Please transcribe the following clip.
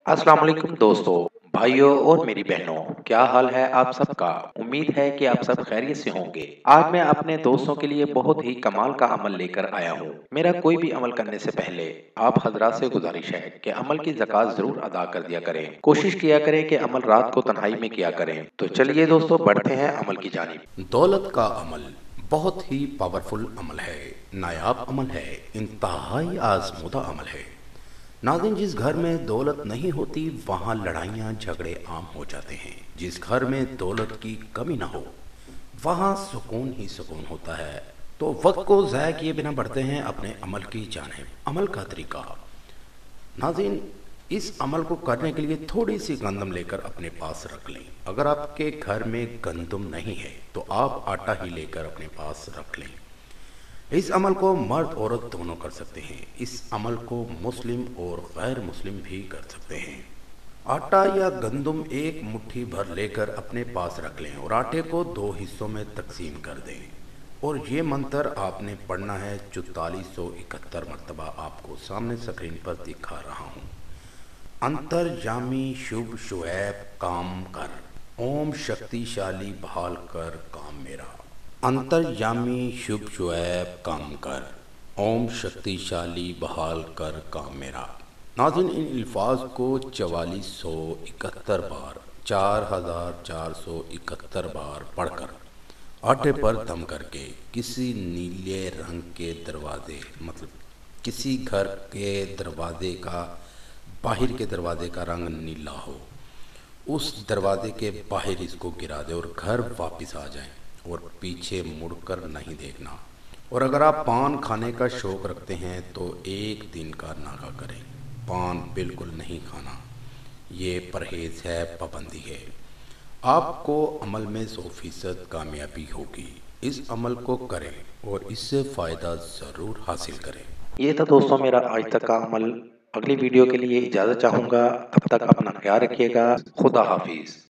अस्सलाम वालेकुम दोस्तों, भाइयों और मेरी बहनों, क्या हाल है आप सबका? उम्मीद है कि आप सब खैरियत से होंगे। आज मैं अपने दोस्तों के लिए बहुत ही कमाल का अमल लेकर आया हूँ। मेरा कोई भी अमल करने से पहले आप हजरात से गुजारिश है कि अमल की ज़कात ज़रूर अदा कर दिया करें। कोशिश किया करें कि अमल रात को तन्हाई में किया करें। तो चलिए दोस्तों, बढ़ते हैं अमल की जानिब। दौलत का अमल बहुत ही पावरफुल अमल है, नायाब अमल है, इंतहाई आजमूदा अमल है। नाज़रीन, जिस घर में दौलत नहीं होती वहाँ लड़ाइयाँ झगड़े आम हो जाते हैं। जिस घर में दौलत की कमी ना हो वहाँ सुकून ही सुकून होता है। तो वक्त को ज़ाया किए बिना बढ़ते हैं अपने अमल की जानिब। अमल का तरीका, नाज़रीन, इस अमल को करने के लिए थोड़ी सी गंदम लेकर अपने पास रख लें। अगर आपके घर में गंदम नहीं है तो आप आटा ही लेकर अपने पास रख लें। इस अमल को मर्द औरत दोनों कर सकते हैं। इस अमल को मुस्लिम और गैर मुस्लिम भी कर सकते हैं। आटा या गंदम एक मुट्ठी भर लेकर अपने पास रख लें और आटे को दो हिस्सों में तकसीम कर दें। और ये मंत्र आपने पढ़ना है 4471 मरतबा। आपको सामने स्क्रीन पर दिखा रहा हूँ। अंतर्यामी शुभ शुएब काम कर, ओम शक्तिशाली बहाल कर काम मेरा। अंतर्यामी शुभ शुएब काम कर, ओम शक्तिशाली बहाल कर काम मेरा। नाज़रीन, इन अल्फाज को 4471 बार, 4471 बार पढ़कर आटे पर दम करके किसी नीले रंग के दरवाजे, मतलब किसी घर के दरवाजे का, बाहर के दरवाजे का रंग नीला हो, उस दरवाजे के बाहर इसको गिरा दे और घर वापस आ जाए और पीछे मुड़कर नहीं देखना। और अगर आप पान खाने का शौक़ रखते हैं तो एक दिन का नागा करें। पान बिल्कुल नहीं खाना, ये परहेज है, पाबंदी है। आपको अमल में 100% कामयाबी होगी। इस अमल को करें और इससे फ़ायदा ज़रूर हासिल करें। ये था दोस्तों मेरा आज तक का अमल। अगली वीडियो के लिए इजाज़त चाहूँगा। तब तक अपना ख्याल रखिएगा। खुदा हाफिज़।